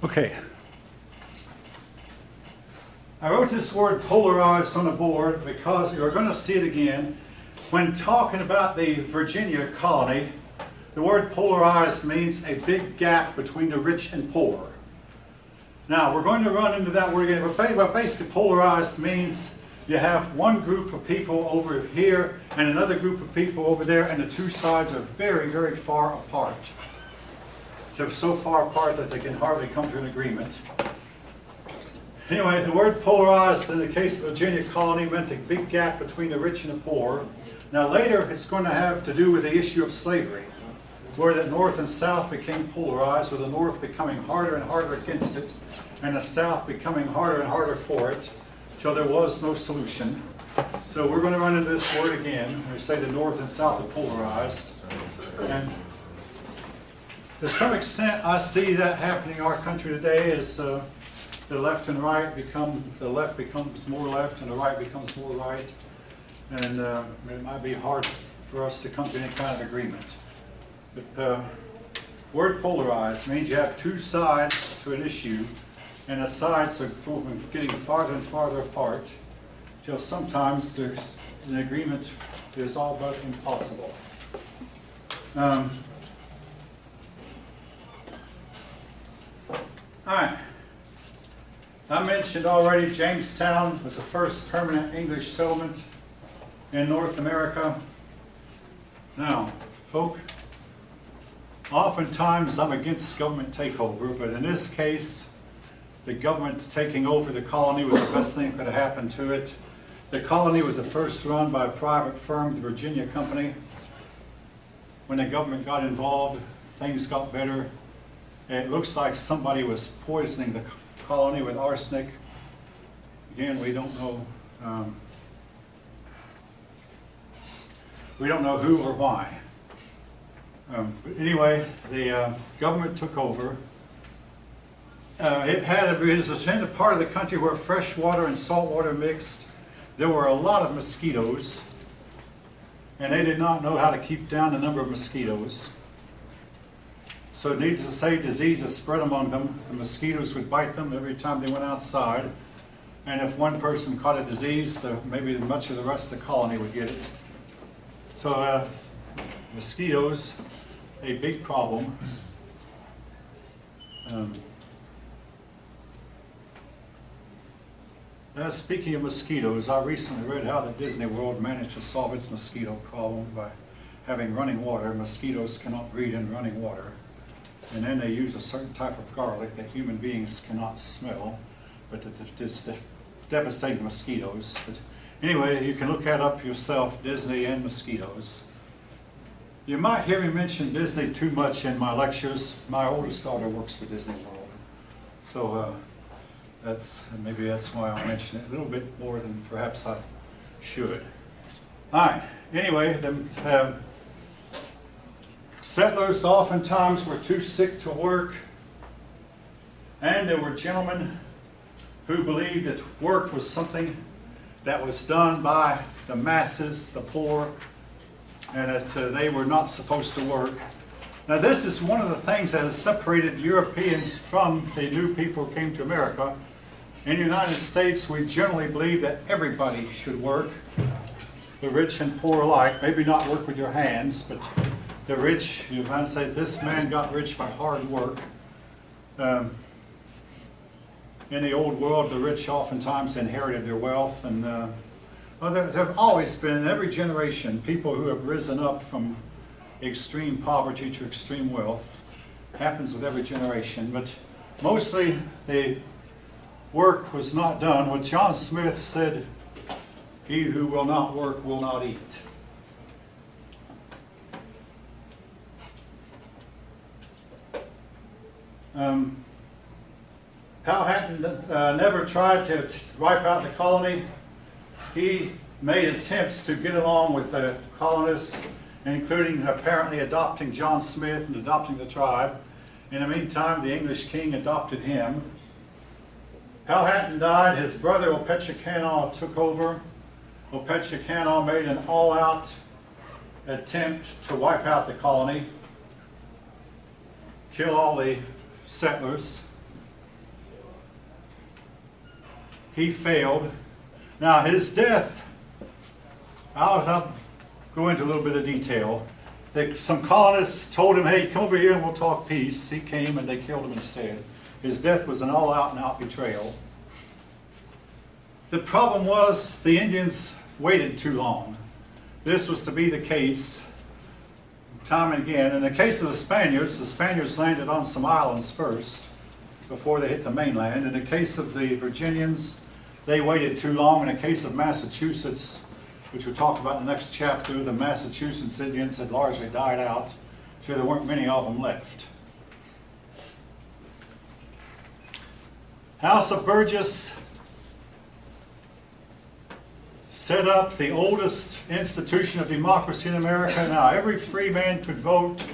Okay. I wrote this word polarized on the board because you're going to see it again. When talking about the Virginia colony, the word polarized means a big gap between the rich and poor. Now, we're going to run into that word again, but basically polarized means you have one group of people over here and another group of people over there, and the two sides are very, very far apart. They're so far apart that they can hardly come to an agreement. Anyway, the word polarized in the case of the Virginia colony meant a big gap between the rich and the poor. Now later it's going to have to do with the issue of slavery, where the North and South became polarized, with the North becoming harder and harder against it, and the South becoming harder and harder for it, till there was no solution. So we're going to run into this word again. We say the North and South are polarized. And to some extent, I see that happening in our country today as the left and right the left becomes more left and the right becomes more right. And it might be hard for us to come to any kind of agreement. But word polarized means you have two sides to an issue, and the sides are getting farther and farther apart, till sometimes there's an agreement that is all but impossible. All right. I mentioned already Jamestown was the first permanent English settlement in North America. Now, folk, oftentimes I'm against government takeover, but in this case, the government taking over the colony was the best thing that could have happened to it. The colony was the first run by a private firm, the Virginia Company. When the government got involved, things got better. It looks like somebody was poisoning the colony with arsenic. Again, we don't know. We don't know who or why. But anyway, the government took over. It was in a part of the country where fresh water and salt water mixed. There were a lot of mosquitoes, and they did not know how to keep down the number of mosquitoes. So needless to say, diseases spread among them. The mosquitoes would bite them every time they went outside. And if one person caught a disease, maybe much of the rest of the colony would get it. So mosquitoes, a big problem. Speaking of mosquitoes, I recently read how the Disney World managed to solve its mosquito problem by having running water. Mosquitoes cannot breed in running water. And then they use a certain type of garlic that human beings cannot smell, but it's devastating mosquitoes. But anyway, you can look that up yourself, Disney and mosquitoes. You might hear me mention Disney too much in my lectures. My oldest daughter works for Disney World. So maybe that's why I'll mention it a little bit more than perhaps I should. All right, anyway, settlers oftentimes were too sick to work, and there were gentlemen who believed that work was something that was done by the masses, the poor, and that they were not supposed to work. Now this is one of the things that has separated Europeans from the new people who came to America. In the United States, we generally believe that everybody should work, the rich and poor alike. Maybe not work with your hands, but the rich, you might say, this man got rich by hard work. In the old world, the rich oftentimes inherited their wealth, and there have always been, in every generation, people who have risen up from extreme poverty to extreme wealth. Happens with every generation, but mostly the work was not done. What John Smith said, "He who will not work will not eat." Powhatan never tried to wipe out the colony. He made attempts to get along with the colonists, including apparently adopting John Smith and adopting the tribe. In the meantime, the English king adopted him. Powhatan died. His brother Opechancanough took over. Opechancanough made an all-out attempt to wipe out the colony, kill all the settlers. he failed. Now his death, I'll go into a little bit of detail. Some colonists told him, hey, come over here and we'll talk peace. He came and they killed him instead. His death was an all-out and out betrayal. The problem was the Indians waited too long. This was to be the case time and again. In the case of the Spaniards landed on some islands first before they hit the mainland. In the case of the Virginians, they waited too long. In the case of Massachusetts, which we'll talk about in the next chapter, the Massachusetts Indians had largely died out, so there weren't many of them left. House of Burgess set up the oldest institution of democracy in America. Now, every free man could vote.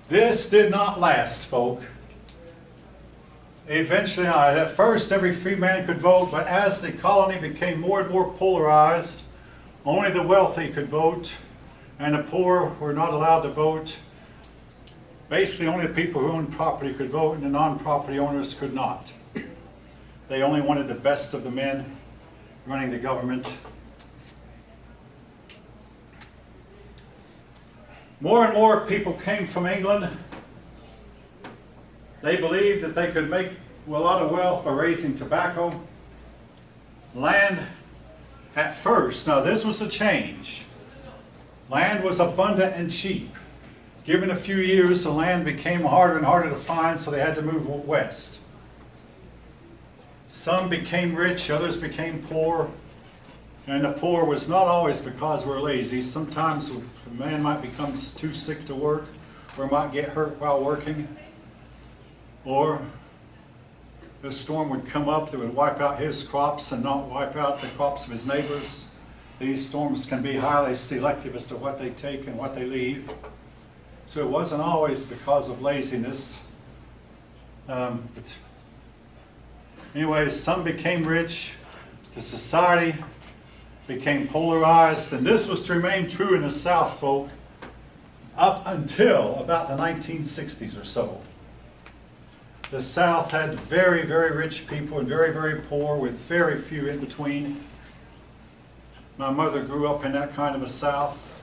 This did not last, folk. Eventually, at first, every free man could vote, but as the colony became more and more polarized, only the wealthy could vote, and the poor were not allowed to vote. Basically, only the people who owned property could vote, and the non-property owners could not. They only wanted the best of the men running the government. More and more people came from England. They believed that they could make a lot of wealth by raising tobacco. Land at first, now this was a change. Land was abundant and cheap. Given a few years, the land became harder and harder to find, so they had to move west. Some became rich, others became poor. And the poor was not always because we're lazy. Sometimes a man might become too sick to work, or might get hurt while working. Or a storm would come up that would wipe out his crops and not wipe out the crops of his neighbors. These storms can be highly selective as to what they take and what they leave. So it wasn't always because of laziness. But anyway, some became rich. The society became polarized, and this was to remain true in the South, folk, up until about the 1960s or so. The South had very, very rich people and very, very poor, with very few in between. My mother grew up in that kind of a South.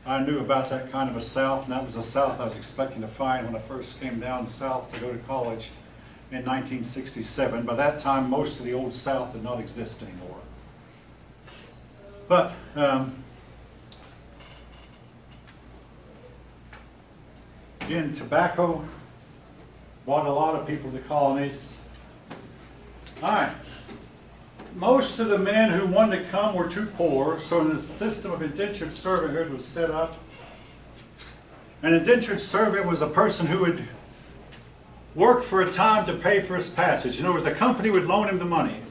I knew about that kind of a South, and that was a South I was expecting to find when I first came down south to go to college in 1967. By that time, most of the old South did not exist anymore. But again, tobacco brought a lot of people to colonies. All right. Most of the men who wanted to come were too poor, so the system of indentured servanthood was set up. An indentured servant was a person who would work for a time to pay for his passage. In other words, the company would loan him the money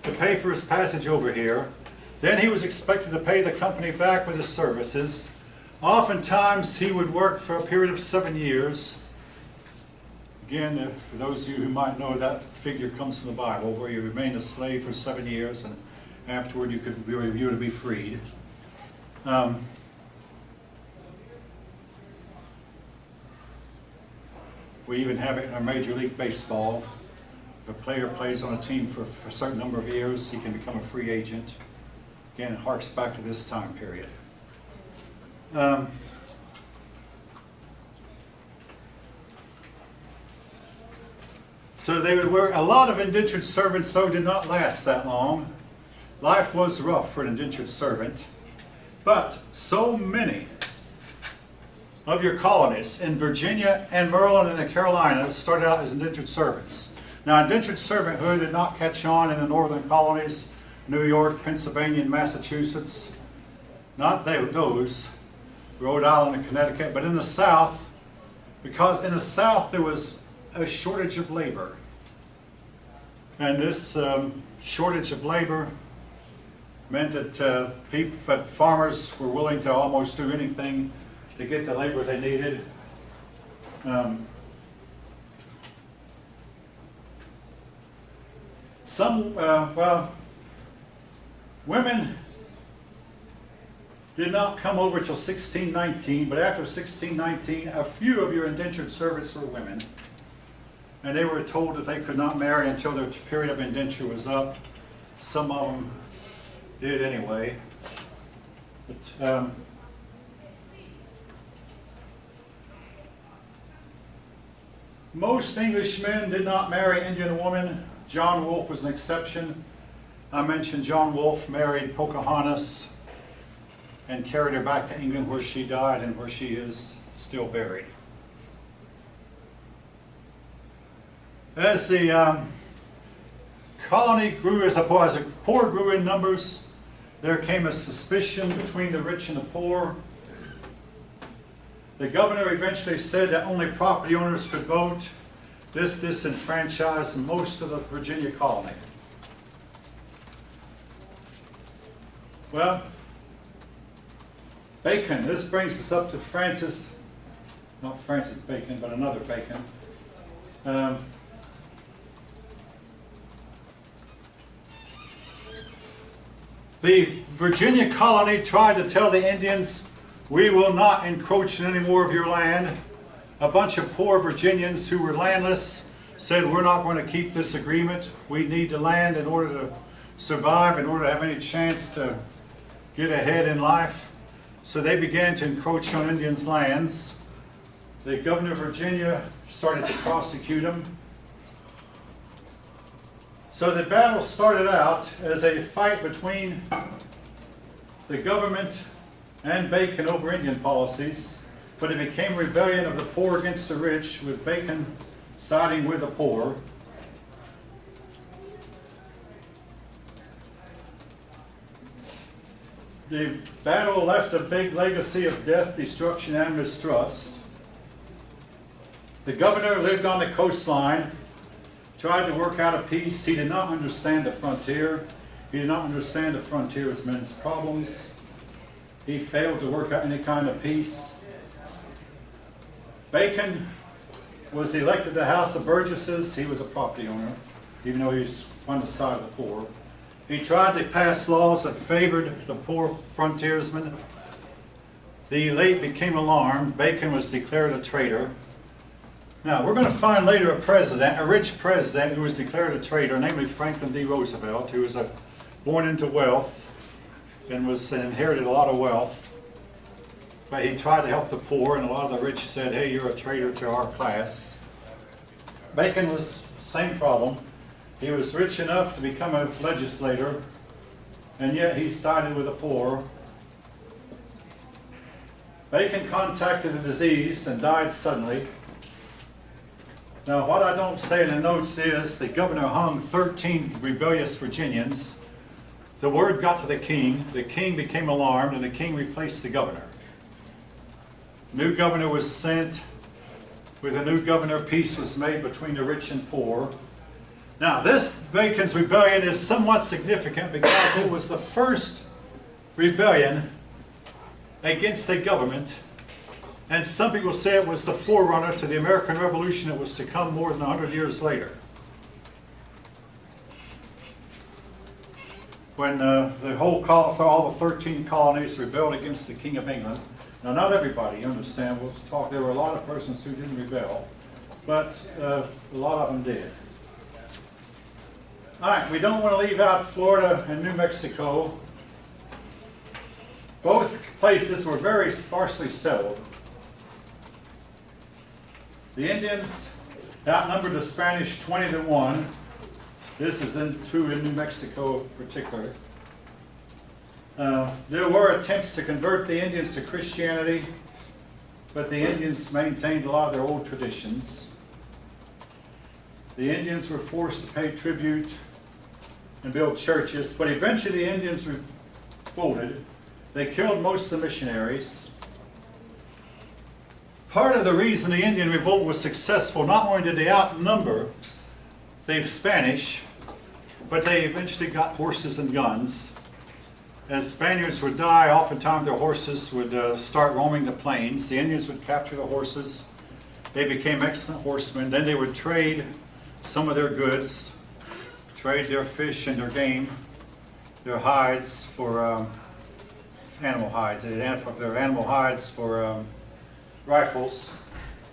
to pay for his passage over here. Then he was expected to pay the company back with his services. Oftentimes, he would work for a period of 7 years. Again, for those of you who might know, that figure comes from the Bible, where you remain a slave for 7 years, and afterward you could be reviewed to be freed. We even have it in our Major League Baseball. If a player plays on a team for a certain number of years, he can become a free agent. Again, it harks back to this time period. So they would work. A lot of indentured servants, though, did not last that long. Life was rough for an indentured servant. But so many of your colonies in Virginia and Maryland and the Carolinas started out as indentured servants. Now, indentured servanthood did not catch on in the northern colonies, New York, Pennsylvania, and Massachusetts. Not those, Rhode Island and Connecticut, but in the South, because in the South there was a shortage of labor. And this shortage of labor meant that farmers were willing to almost do anything to get the labor they needed. Women did not come over till 1619, but after 1619, a few of your indentured servants were women, and they were told that they could not marry until their period of indenture was up. Some of them did anyway. But, most Englishmen did not marry Indian women. John Wolfe was an exception. I mentioned John Wolfe married Pocahontas and carried her back to England, where she died and where she is still buried. As the colony grew, as the poor grew in numbers, there came a suspicion between the rich and the poor. The governor eventually said that only property owners could vote. This disenfranchised most of the Virginia colony. Well, Bacon, this brings us up to Francis, not Francis Bacon, but another Bacon. The Virginia colony tried to tell the Indians, we will not encroach in any more of your land. A bunch of poor Virginians who were landless said, we're not going to keep this agreement. We need the land in order to survive, in order to have any chance to get ahead in life. So they began to encroach on Indians' lands. The governor of Virginia started to prosecute them. So the battle started out as a fight between the government and Bacon over Indian policies, but it became a rebellion of the poor against the rich, with Bacon siding with the poor. The battle left a big legacy of death, destruction, and mistrust. The governor lived on the coastline, tried to work out a peace. He did not understand the frontier. He did not understand the frontiersmen's problems. He failed to work out any kind of peace. Bacon was elected to the House of Burgesses. He was a property owner, even though he was on the side of the poor. He tried to pass laws that favored the poor frontiersmen. The elite became alarmed. Bacon was declared a traitor. Now, we're going to find later a rich president who was declared a traitor, namely Franklin D. Roosevelt, who was born into wealth and inherited a lot of wealth. But he tried to help the poor, and a lot of the rich said, hey, you're a traitor to our class. Bacon was the same problem. He was rich enough to become a legislator, and yet he sided with the poor. Bacon contracted a disease and died suddenly. Now, what I don't say in the notes is the governor hung 13 rebellious Virginians. The word got to the king became alarmed, and the king replaced the governor. New governor was sent. With a new governor, peace was made between the rich and poor. Now, this Bacon's rebellion is somewhat significant because it was the first rebellion against the government, and some people say it was the forerunner to the American Revolution that was to come more than 100 years later. When all the 13 colonies rebelled against the King of England. Now, not everybody, you understand, we'll talk, there were a lot of persons who didn't rebel, but a lot of them did. All right, we don't want to leave out Florida and New Mexico. Both places were very sparsely settled. The Indians outnumbered the Spanish 20-1. This is true in New Mexico in particular. There were attempts to convert the Indians to Christianity, but the Indians maintained a lot of their old traditions. The Indians were forced to pay tribute and build churches, but eventually the Indians revolted. They killed most of the missionaries. Part of the reason the Indian revolt was successful, not only did they outnumber the Spanish, but they eventually got horses and guns. As Spaniards would die, oftentimes their horses would start roaming the plains. The Indians would capture the horses. They became excellent horsemen. Then they would trade some of their goods, trade their fish and their game, their hides for animal hides. They're animal hides for rifles.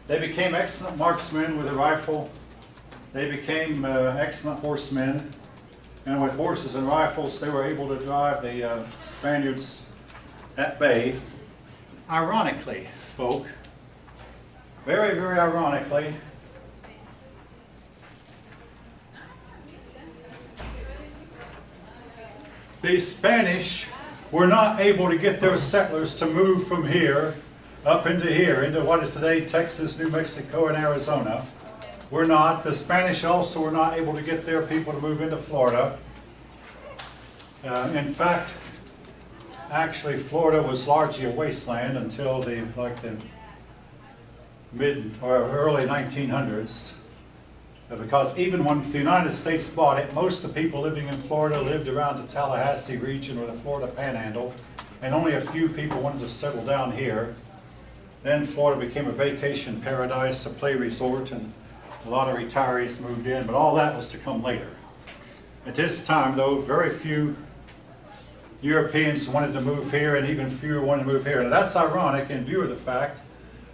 They became excellent marksmen with a rifle. They became excellent horsemen. And with horses and rifles, they were able to drive the Spaniards at bay. Ironically, folk, very, very ironically, the Spanish were not able to get their settlers to move from here up into here, into what is today Texas, New Mexico, and Arizona. The Spanish also were not able to get their people to move into Florida. In fact, actually Florida was largely a wasteland until the mid or early 1900s. Because even when the United States bought it, most of the people living in Florida lived around the Tallahassee region or the Florida Panhandle, and only a few people wanted to settle down here. Then Florida became a vacation paradise, a play resort, and a lot of retirees moved in, but all that was to come later. At this time, though, very few Europeans wanted to move here, and even fewer wanted to move here. Now that's ironic in view of the fact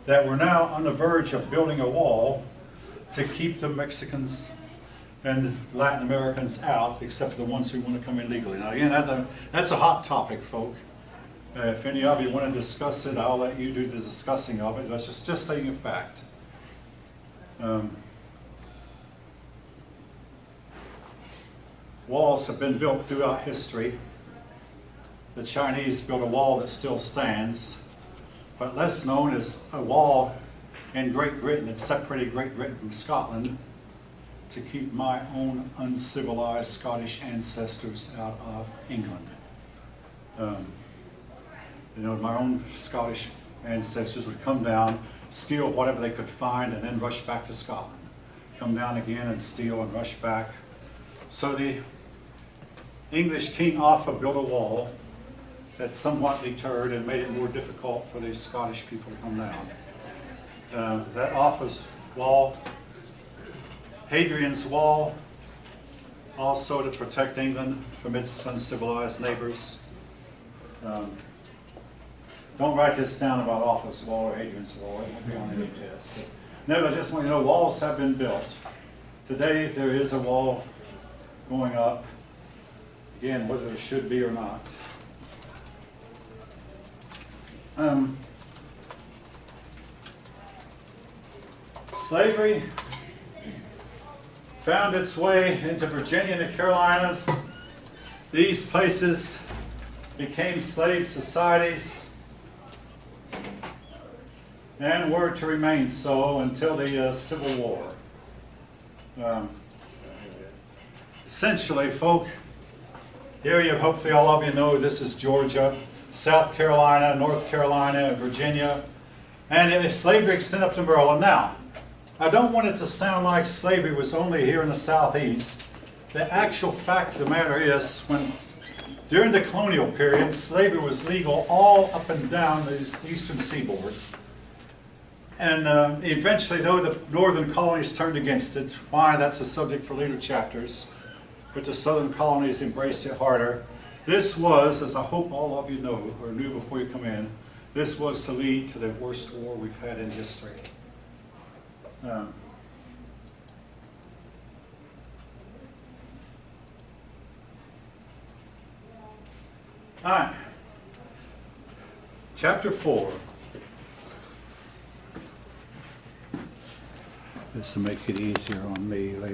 that we're now on the verge of building a wall to keep the Mexicans and Latin Americans out, except for the ones who want to come in legally. Now again, that's a hot topic, folk. If any of you want to discuss it, I'll let you do the discussing of it. That's just stating a fact. Walls have been built throughout history. The Chinese built a wall that still stands, but less known is a wall in Great Britain that separated Great Britain from Scotland to keep my own uncivilized Scottish ancestors out of England. My own Scottish ancestors would come down, steal whatever they could find, and then rush back to Scotland. Come down again and steal and rush back. So the English King Offa built a wall that somewhat deterred and made it more difficult for the Scottish people to come down. That Offa's wall, Hadrian's Wall, also to protect England from its uncivilized neighbors. Don't write this down about Offa's Wall or Hadrian's Wall, it won't be on any test. No, I just want you to know walls have been built. Today there is a wall going up, again, whether it should be or not. Slavery found its way into Virginia and the Carolinas. These places became slave societies and were to remain so until the Civil War. Essentially, folk, here you hopefully all of you know this is Georgia, South Carolina, North Carolina, Virginia, and slavery extended up to Maryland. Now, I don't want it to sound like slavery was only here in the Southeast. The actual fact of the matter is, during the colonial period, slavery was legal all up and down the eastern seaboard. And eventually, though, the northern colonies turned against it. Why? That's a subject for later chapters. But the southern colonies embraced it harder. This was, as I hope all of you know, or knew before you come in, this was to lead to the worst war we've had in history. All right. Chapter 4. Just to make it easier on me later.